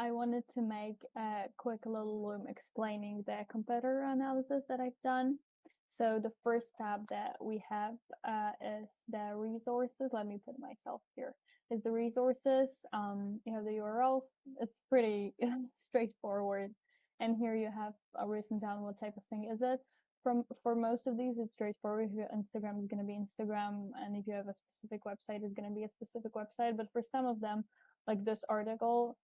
I wanted to make a quick little loom explaining the competitor analysis that I've done. So the first tab that we have is the resources. Let me put myself here. Is the resources. You have the URLs. It's pretty straightforward. And here you have written down what type of thing is it. For most of these, it's straightforward. If your Instagram is going to be Instagram, and if you have a specific website, it's going to be a specific website. But for some of them, like this article,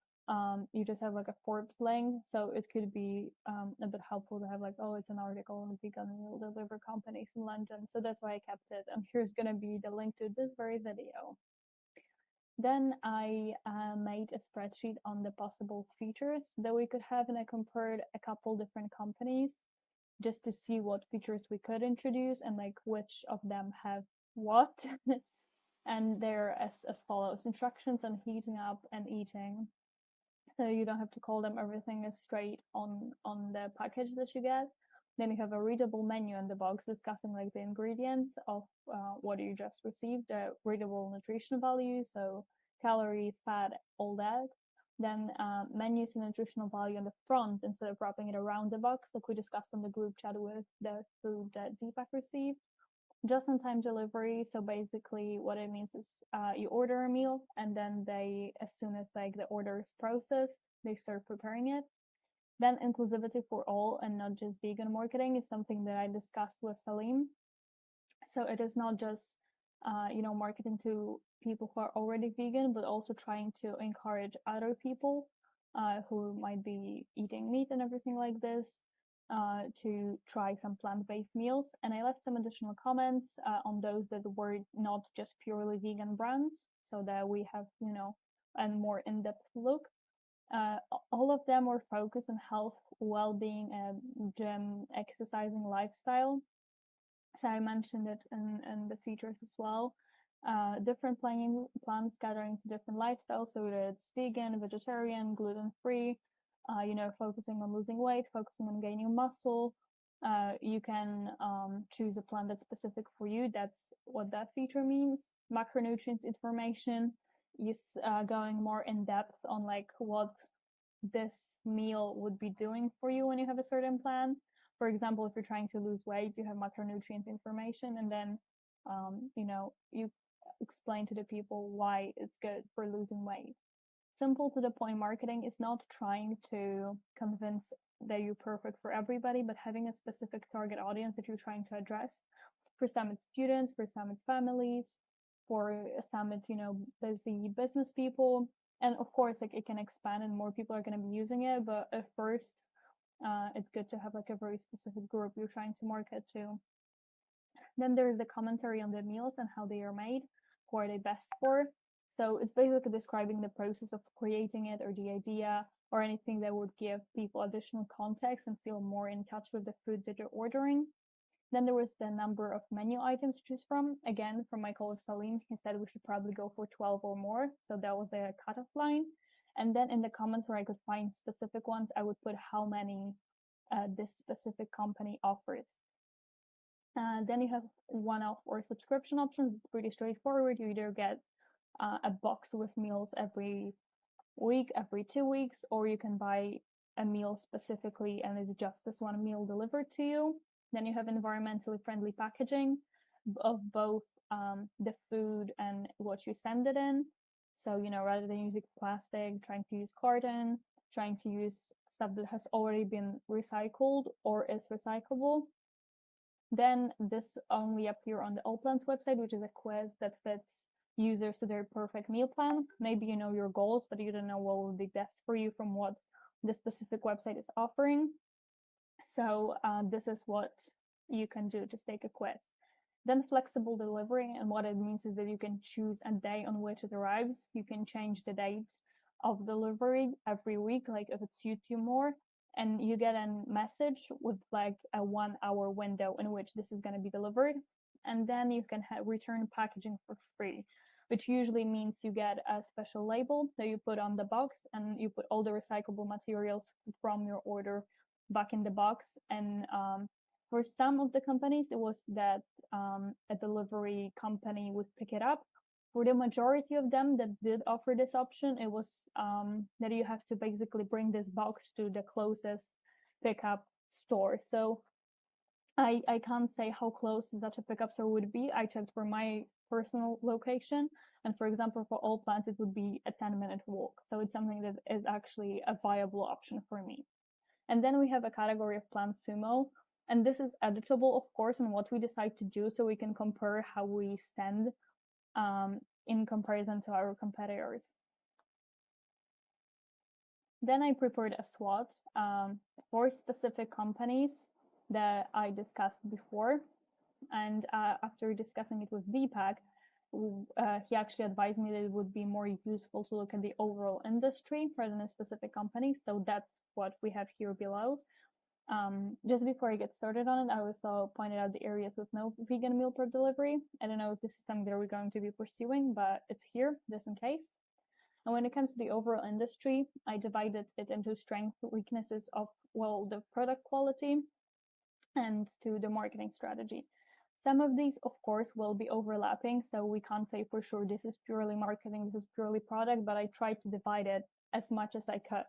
you just have like a Forbes link, so it could be a bit helpful to have like, oh, it's an article on vegan meal delivery companies in London, so that's why I kept it. And here's gonna be the link to this very video. Then I made a spreadsheet on the possible features that we could have, and I compared a couple different companies just to see what features we could introduce and like which of them have what. And they're as follows: instructions on heating up and eating. So you don't have to call them, everything is straight on the package that you get. Then you have a readable menu in the box discussing like the ingredients of what you just received, the readable nutrition value, so calories, fat, all that. Then menus and nutritional value on the front instead of wrapping it around the box, like we discussed on the group chat with the food that Deepak received. Just-in-time delivery. So basically, what it means is you order a meal, and then they, as soon as like the order is processed, they start preparing it. Then inclusivity for all and not just vegan marketing is something that I discussed with Salim. So it is not just marketing to people who are already vegan, but also trying to encourage other people who might be eating meat and everything like this to try some plant-based meals. And I left some additional comments on those that were not just purely vegan brands, so that we have, a more in-depth look. All of them were focused on health, well-being, and gym, exercising lifestyle. So I mentioned it in the features as well. Different plants catering to different lifestyles, so whether it's vegan, vegetarian, gluten-free, focusing on losing weight, focusing on gaining muscle. You can choose a plant that's specific for you. That's what that feature means. Macronutrients information is going more in depth on like what this meal would be doing for you when you have a certain plan. For example, if you're trying to lose weight, you have macronutrient information, and then you explain to the people why it's good for losing weight. Simple to the point marketing is not trying to convince that you're perfect for everybody, but having a specific target audience that you're trying to address. For some, it's students, for some, it's families, for some, it's, busy business people. And of course, like it can expand and more people are going to be using it. But at first, it's good to have like a very specific group you're trying to market to. Then there's the commentary on the meals and how they are made, who are they best for. So it's basically describing the process of creating it or the idea or anything that would give people additional context and feel more in touch with the food that they're ordering. Then there was the number of menu items to choose from. Again, from my colleague Salim, he said we should probably go for 12 or more. So that was the cutoff line. And then in the comments where I could find specific ones, I would put how many this specific company offers. Then you have one-off or subscription options. It's pretty straightforward. You either get a box with meals every week, every 2 weeks, or you can buy a meal specifically and it's just this one meal delivered to you. Then you have environmentally friendly packaging of both the food and what you send it in. So, rather than using plastic, trying to use carton, trying to use stuff that has already been recycled or is recyclable. Then this only appear on the Allplans website, which is a quiz that fits users to their perfect meal plan. Maybe you know your goals, but you don't know what would be best for you from what the specific website is offering. So this is what you can do, just take a quiz. Then flexible delivery, and what it means is that you can choose a day on which it arrives. You can change the date of delivery every week, like if it suits you more, and you get a message with like a 1 hour window in which this is going to be delivered. And then you can return packaging for free, which usually means you get a special label that you put on the box and you put all the recyclable materials from your order back in the box. And for some of the companies, it was that a delivery company would pick it up, for the majority of them that did offer this option, it was that you have to basically bring this box to the closest pickup store. So I can't say how close such a pickup store would be. I checked for my personal location, and for example, for all plants, it would be a 10-minute walk. So it's something that is actually a viable option for me. And then we have a category of Plant Sumo, and this is editable, of course, on what we decide to do, so we can compare how we stand in comparison to our competitors. Then I prepared a SWOT for specific companies that I discussed before. And after discussing it with Deepak, he actually advised me that it would be more useful to look at the overall industry rather than a specific company. So that's what we have here below. Just before I get started on it, I also pointed out the areas with no vegan meal per delivery. I don't know if this is something that we're going to be pursuing, but it's here just in case. And when it comes to the overall industry, I divided it into strengths, weaknesses of, well, the product quality and to the marketing strategy. Some of these, of course, will be overlapping, so we can't say for sure this is purely marketing, this is purely product, but I tried to divide it as much as I could.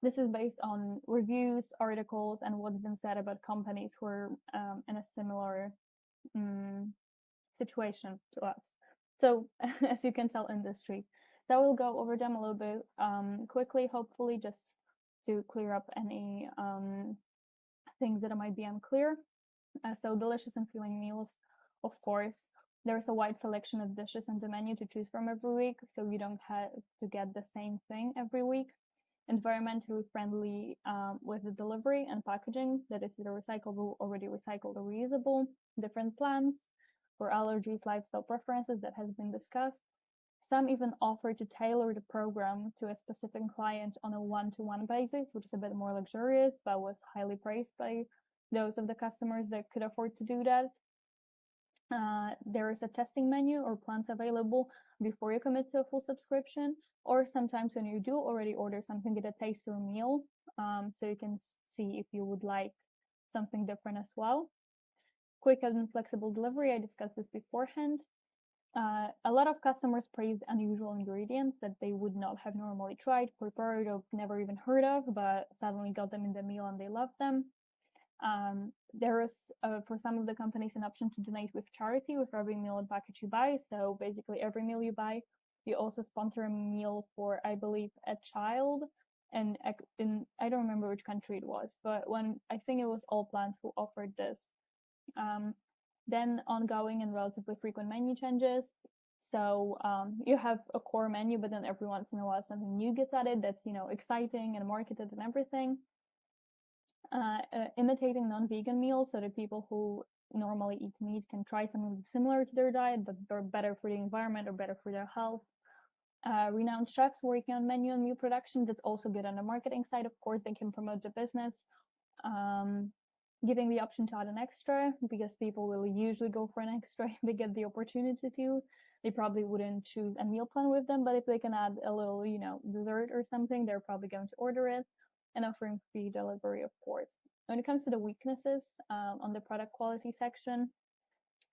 This is based on reviews, articles, and what's been said about companies who are in a similar situation to us. So, as you can tell, industry. So I will go over them a little bit quickly, hopefully, just to clear up any things that might be unclear. So delicious and filling meals, of course. There's a wide selection of dishes on the menu to choose from every week, so you don't have to get the same thing every week. Environmentally friendly with the delivery and packaging that is either recyclable, already recycled, or reusable. Different plans for allergies, lifestyle preferences that has been discussed. Some even offer to tailor the program to a specific client on a one-to-one basis, which is a bit more luxurious, but was highly praised by those of the customers that could afford to do that. There is a testing menu or plans available before you commit to a full subscription, or sometimes when you do already order something, get a taster meal, so you can see if you would like something different as well. Quick and flexible delivery, I discussed this beforehand. A lot of customers praised unusual ingredients that they would not have normally tried, prepared, or never even heard of, but suddenly got them in the meal and they loved them. There is, for some of the companies, an option to donate with charity with every meal and package you buy. So basically, every meal you buy, you also sponsor a meal for, I believe, a child. And in I don't remember which country it was, but I think it was All Plants who offered this. Then ongoing and relatively frequent menu changes. So you have a core menu, but then every once in a while something new gets added that's exciting and marketed and everything. Imitating non-vegan meals so that people who normally eat meat can try something similar to their diet, but they're better for the environment or better for their health. Renowned chefs working on menu and meal production. That's also good on the marketing side. Of course, they can promote the business. Giving the option to add an extra, because people will usually go for an extra if they get the opportunity to. They probably wouldn't choose a meal plan with them, but if they can add a little, dessert or something, they're probably going to order it. And offering free delivery, of course. When it comes to the weaknesses on the product quality section,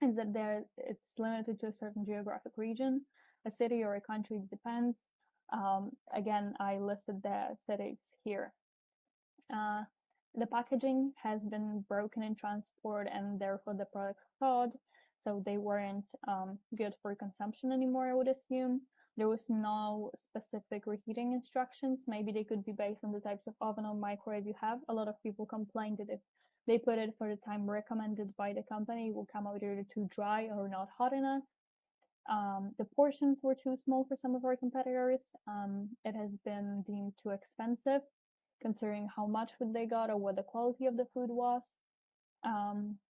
is that it's limited to a certain geographic region, a city or a country, depends. Again, I listed the cities here. The packaging has been broken in transport and therefore the products thawed, so they weren't good for consumption anymore, I would assume. There was no specific reheating instructions. Maybe they could be based on the types of oven or microwave you have. A lot of people complained that if they put it for the time recommended by the company, it will come out either too dry or not hot enough. The portions were too small for some of our competitors. It has been deemed too expensive, considering how much food they got or what the quality of the food was.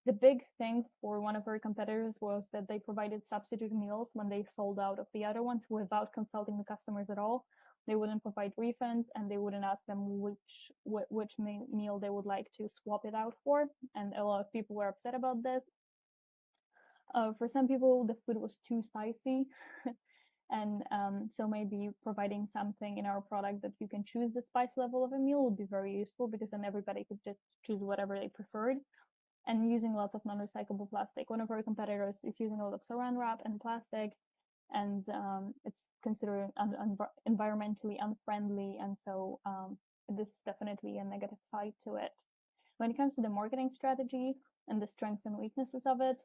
The big thing for one of our competitors was that they provided substitute meals when they sold out of the other ones without consulting the customers at all. They wouldn't provide refunds and they wouldn't ask them which meal they would like to swap it out for. And a lot of people were upset about this. For some people, the food was too spicy. And so maybe providing something in our product that you can choose the spice level of a meal would be very useful, because then everybody could just choose whatever they preferred. And using lots of non-recyclable plastic. One of our competitors is using a lot of saran wrap and plastic, and it's considered environmentally unfriendly, and so this is definitely a negative side to it. When it comes to the marketing strategy and the strengths and weaknesses of it,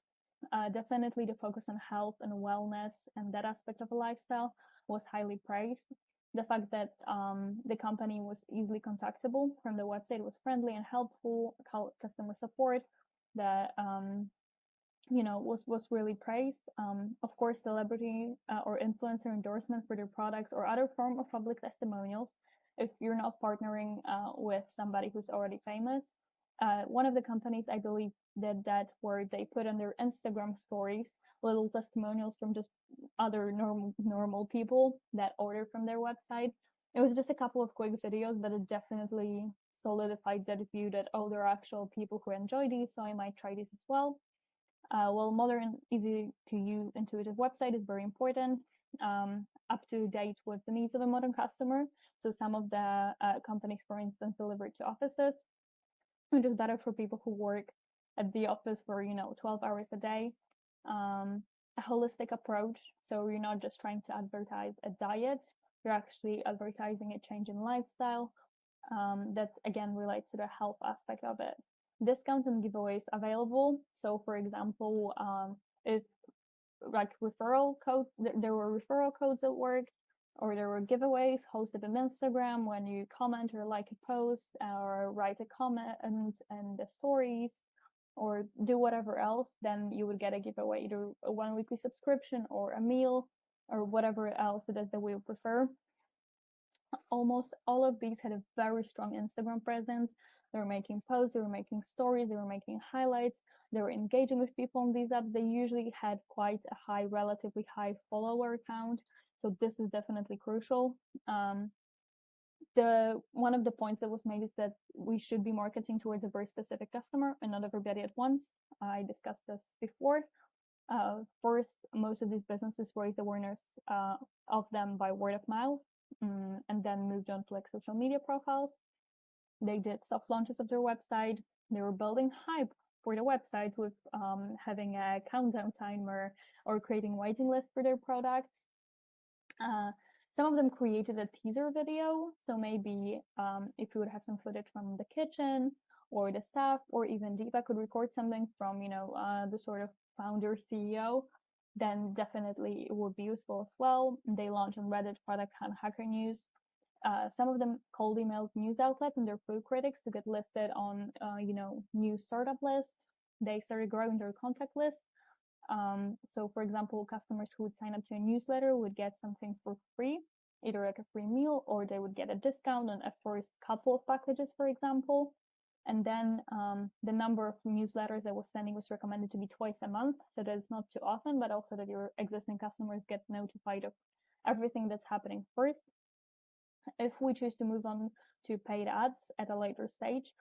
definitely the focus on health and wellness and that aspect of a lifestyle was highly praised. The fact that the company was easily contactable from the website, was friendly and helpful, customer support, that was really praised. Of course, celebrity or influencer endorsement for their products or other form of public testimonials. If you're not partnering with somebody who's already famous, one of the companies I believe did that, where they put on their Instagram stories little testimonials from just other normal people that order from their website. It was just a couple of quick videos, but it definitely solidified that view that, oh, there are actual people who enjoy these, so I might try this as well. Well, modern, easy to use, intuitive website is very important, up to date with the needs of a modern customer. So some of the companies, for instance, deliver to offices, which is better for people who work at the office for 12 hours a day. A holistic approach, so you're not just trying to advertise a diet, you're actually advertising a change in lifestyle that again relates to the health aspect of it. Discounts and giveaways available. So for example, if like referral codes, there were referral codes at work, or there were giveaways hosted on Instagram when you comment or like a post or write a comment and the stories or do whatever else, then you would get a giveaway, either a 1 weekly subscription or a meal or whatever else it is that we prefer. Almost all of these had a very strong Instagram presence. They were making posts, they were making stories, they were making highlights, they were engaging with people on these apps. They usually had quite a high, relatively high follower count. So this is definitely crucial. One of the points that was made is that we should be marketing towards a very specific customer and not everybody at once. I discussed this before. First, most of these businesses raised awareness of them by word of mouth, and then moved on to like social media profiles. They did soft launches of their website. They were building hype for the websites with having a countdown timer or creating waiting lists for their products. Some of them created a teaser video, so maybe if you would have some footage from the kitchen or the staff, or even Diva could record something from the sort of founder CEO, then definitely it would be useful as well. They launched on Reddit, Product Hunt, Hacker News. Some of them cold emailed news outlets and their food critics to get listed on new startup lists. They started growing their contact list. So for example, customers who would sign up to a newsletter would get something for free, either like a free meal, or they would get a discount on a first couple of packages, for example. And then the number of newsletters I was sending was recommended to be twice a month, so that it's not too often, but also that your existing customers get notified of everything that's happening first. If we choose to move on to paid ads at a later stage,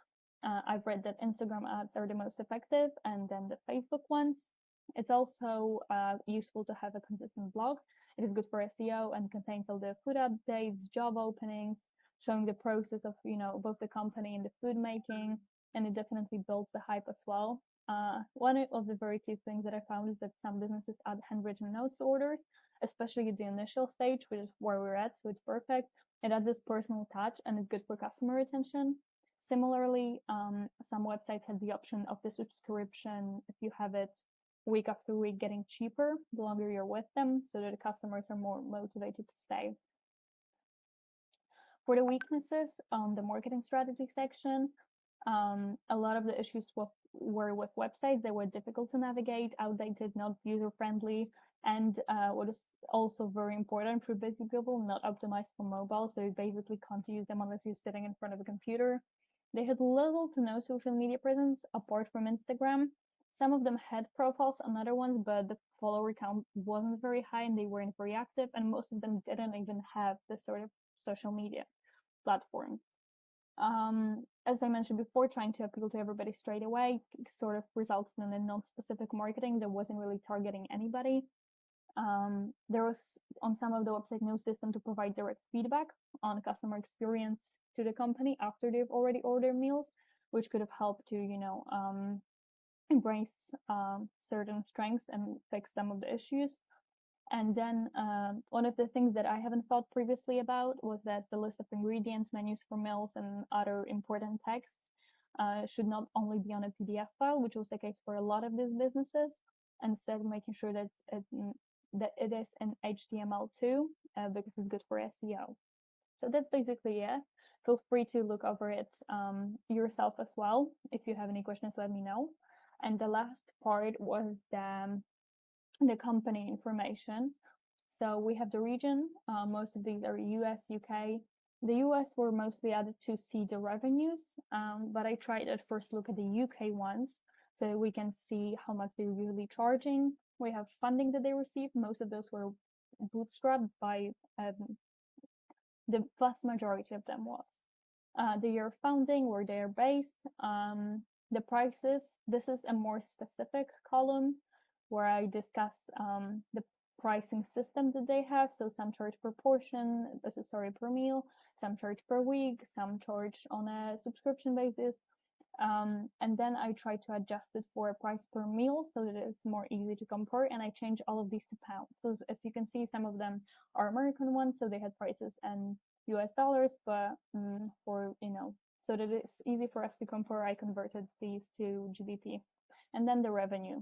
I've read that Instagram ads are the most effective, and then the Facebook ones. It's also useful to have a consistent blog. It is good for SEO and contains all the food updates, job openings, showing the process of both the company and the food making, and it definitely builds the hype as well. One of the very few things that I found is that some businesses add handwritten notes to orders, especially at the initial stage, which is where we're at, so it's perfect. It adds this personal touch and it's good for customer retention. Similarly, some websites have the option of the subscription, if you have it week after week, getting cheaper the longer you're with them, so that the customers are more motivated to stay. For the weaknesses on the marketing strategy section, a lot of the issues were with websites. They were difficult to navigate, outdated, not user-friendly, and what is also very important for busy people, not optimized for mobile, so you basically can't use them unless you're sitting in front of a computer. They had little to no social media presence apart from Instagram. Some of them had profiles on other ones, but the follower count wasn't very high and they weren't very active, and most of them didn't even have this sort of social media platform. As I mentioned before, trying to appeal to everybody straight away sort of results in a non-specific marketing that wasn't really targeting anybody. There was on some of the websites no system to provide direct feedback on customer experience to the company after they've already ordered meals, which could have helped to embrace certain strengths and fix some of the issues. And then one of the things that I haven't thought previously about was that the list of ingredients, menus for meals, and other important texts should not only be on a PDF file, which was the case for a lot of these businesses, instead making sure that it is in HTML too, because it's good for SEO. So that's basically it. Feel free to look over it yourself as well. If you have any questions, let me know. And the last part was the company information. So we have the region. Most of these are US, UK. The US were mostly added to see the revenues, but I tried at first look at the UK ones so we can see how much they're really charging. We have funding that they received. Most of those were bootstrapped by the vast majority of them was. The year of founding, where they are based, the prices. This is a more specific column where I discuss the pricing system that they have. So some charge per portion, per meal, some charge per week, some charge on a subscription basis. And then I try to adjust it for a price per meal so that it's more easy to compare, and I change all of these to pounds. So as you can see, some of them are American ones, so they had prices in US dollars, but for, so that it's easy for us to compare, I converted these to GBP. And then the revenue.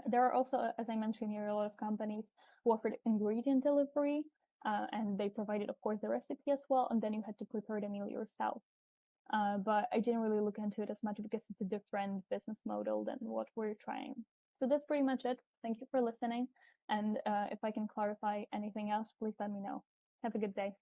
There are also, as I mentioned here, a lot of companies who offered ingredient delivery, and they provided, of course, the recipe as well, and then you had to prepare the meal yourself. But I didn't really look into it as much because it's a different business model than what we're trying. So that's pretty much it. Thank you for listening. And if I can clarify anything else, please let me know. Have a good day.